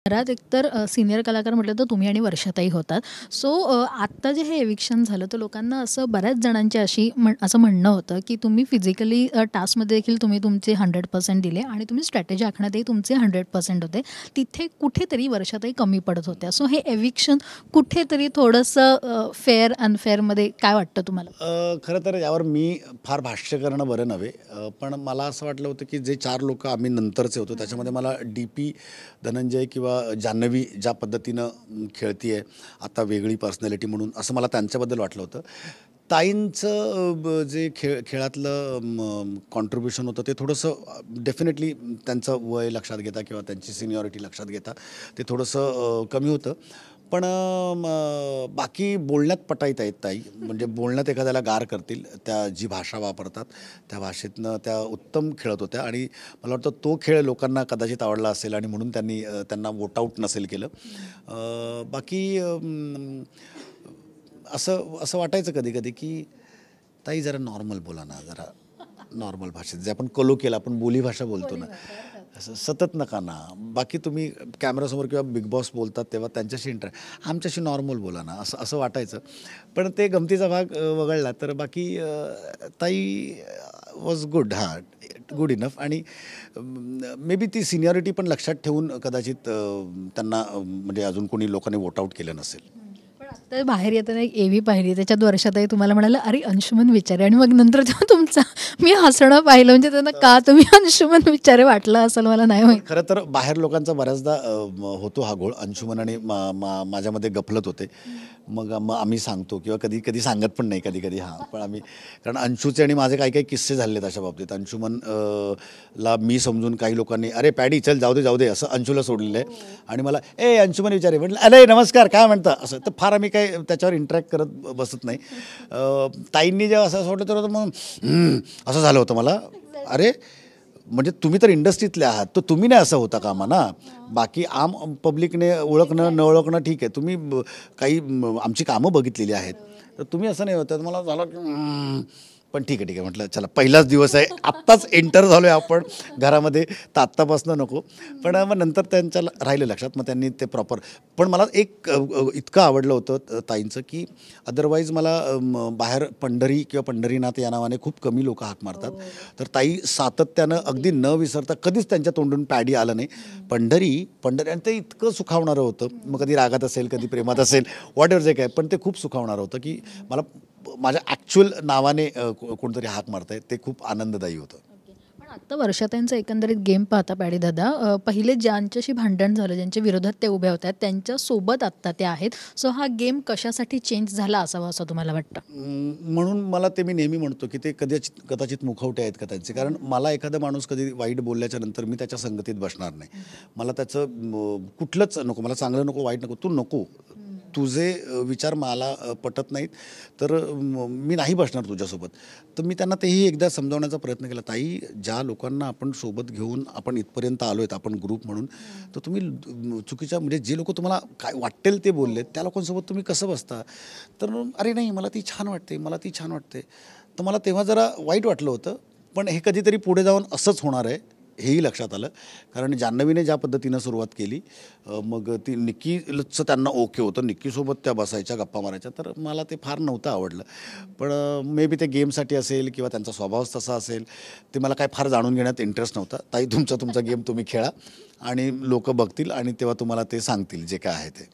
घरात एकतर सिनियर कलाकार म्हटलं तर तुम्ही आणि वर्षाताई होतात. सो आत्ता जे हे एविक्शन झालं तर लोकांना असं बऱ्याच जणांची असं म्हणणं होतं की तुम्ही फिजिकली टास्कमध्ये देखील तुम्ही तुमचे 100% दिले आणि तुम्ही स्ट्रॅटेजी आखण्यातही तुमचे 100% होते. तिथे कुठेतरी वर्षाताई कमी पडत होत्या. सो हे एविक्शन कुठेतरी थोडंसं फेअर अनफेअरमध्ये काय वाटतं तुम्हाला? खरं तर यावर मी फार भाष्य करणं बरं नव्हे, पण मला असं वाटलं होतं की जे 4 लोक आम्ही नंतरचे होतो त्याच्यामध्ये मला DP धनंजय किंवा जान्हवी ज्या पद्धतीनं खेळतीये आता वेगळी पर्सनॅलिटी म्हणून, असं मला त्यांच्याबद्दल वाटलं होतं. ताईंचं जे खेळातलं कॉन्ट्रिब्युशन होतं ते थोडंसं डेफिनेटली त्यांचं वय लक्षात घेता किंवा त्यांची सिनियरिटी लक्षात घेता ते थोडंसं कमी होतं. पण बाकी बोलण्यात पटाईत आहेत ताई, म्हणजे बोलण्यात एखाद्याला गार करतील, त्या जी भाषा वापरतात त्या भाषेतनं त्या उत्तम खेळत होत्या आणि मला वाटतं तो खेळ लोकांना कदाचित आवडला असेल आणि म्हणून त्यांना वोट आऊट नसेल केलं. बाकी असं वाटायचं कधी कधी की ताई जरा नॉर्मल बोला ना, जरा नॉर्मल भाषेत जे आपण कलोकियल आपण बोलीभाषा बोलतो ना, असं सतत नका ना. बाकी तुम्ही कॅमेरासमोर किंवा बिग बॉस बोलतात तेव्हा त्यांच्याशी आमच्याशी नॉर्मल बोला ना, असं वाटायचं. पण ते गमतीचा भाग वगळला तर बाकी ताई वॉज गुड, गुड इनफ. आणि मे बी ती सिनियरिटी पण लक्षात ठेवून कदाचित त्यांना म्हणजे अजून कोणी लोकांनी वोट आऊट केलं नसेल. तर बाहेर येताना एक एव्ही पाहिली, त्याच्यात वर्षाताई तुम्हाला म्हणाला अरे अंशुमन विचारे, आणि मग नंतर तेव्हा तुमचा मी हसणं पाहिलं, म्हणजे त्यांना का तुम्ही अंशुमन विचारे वाटलं असेल मला नाही माहिती. खरं तर बाहेर लोकांचा बऱ्याचदा होतो हा घोळ, अंशुमन आणि माझ्यामध्ये गफलत होते. मग आम्ही सांगतो किंवा कधी कधी सांगत पण नाही कधी कधी. पण आम्ही, कारण अंशूचे आणि माझे काही काही किस्से झालेत अशा बाबतीत. अंशुमन ला मी समजून काही लोकांनी अरे पॅडी चल जाऊ दे असं अंशूला सोडलेलं आहे आणि मला अंशुमन विचारे म्हटलं अरे नमस्कार काय म्हणतं असं. तर फार आम्ही काही त्याच्यावर इंटरॅक्ट करत बसत नाही. ताईंनी जेव्हा असं सोडलं तर मग असं झालं होतं मला, अरे म्हणजे तुम्ही तर इंडस्ट्रीतले आहात तर तुम्ही नाही असं होता कामा ना. बाकी आम पब्लिकने ओळखणं न ओळखणं ठीक आहे, तुम्ही काही आमची कामं बघितलेली आहेत तर तुम्ही असं नाही होतं. मला झालं की पण ठीक आहे म्हटलं चला पहिलाच दिवस आहे, आत्ताच एंटर झालो आहे आपण घरामध्ये तर आत्तापासून नको. पण मग नंतर त्यांच्या राहिलं लक्षात, मग त्यांनी ते प्रॉपर. पण मला एक इतकं आवडलं होतं ताईंचं की अदरवाईज मला बाहेर पंढरी किंवा पंढरीनाथ या नावाने खूप कमी लोक हाक मारतात, तर ताई सातत्यानं अगदी न विसरता कधीच त्यांच्या तोंडून पॅडी आलं नाही पंढरी आणि ते इतकं सुखावणारं होतं. मग कधी रागात असेल कधी प्रेमात असेल व्हॉट एव्हर जे काय, पण ते खूप सुखावणारं होतं की मला माझ्या ॲक्च्युअल नावाने कोणतरी हाक मारताय ते खूप आनंददायी होतं. पण आत्ता वर्षाताईंचं एकंदरीत गेम पाहता पॅडी दादा, पहिले ज्यांच्याशी भांडण झालं ज्यांच्या विरोधात ते उभ्या होत्या त्यांच्यासोबत आत्ता ते आहेत. सो हा गेम कशासाठी चेंज झाला असावा असं तुम्हाला वाटतं? म्हणून मला ते मी नेहमी म्हणतो की ते कदाचित मुखवटे आहेत का त्यांचे. कारण मला एखादा माणूस कधी वाईट बोलल्याच्या नंतर मी त्याच्या संगतीत बसणार नाही. मला त्याचं कुठलंच नको, मला चांगलं नको वाईट नको, तू नको, तुझे विचार मला पटत नाहीत तर मी नाही बसणार तुझ्यासोबत. तर मी त्यांना तेही एकदा समजावण्याचा प्रयत्न केला, ताई ज्या लोकांना आपण सोबत घेऊन आपण इथपर्यंत आलो आहेत आपण ग्रुप म्हणून, तर तुम्ही चुकीच्या म्हणजे जे लोक तुम्हाला काय वाटेल ते बोलले त्या लोकांसोबत तुम्ही कसं बसता. तर अरे नाही मला ती छान वाटते. तर मला तेव्हा जरा वाईट वाटलं होतं, पण हे कधीतरी पुढे जाऊन असंच होणार आहे हेही लक्षात आलं. कारण जान्हवीने ज्या पद्धतीनं सुरुवात केली, मग ती निक्कीचं त्यांना ओके होतं, निक्कीसोबत त्या बसायच्या गप्पा मारायच्या, तर मला ते फार नव्हतं आवडलं. पण मे बी ते गेमसाठी असेल किंवा त्यांचा स्वभावच तसा असेल, ते मला काय फार जाणून घेण्यात इंटरेस्ट नव्हता. ताई तुमचा गेम तुम्ही खेळा आणि लोक बघतील आणि तेव्हा तुम्हाला ते सांगतील जे काय आहे ते.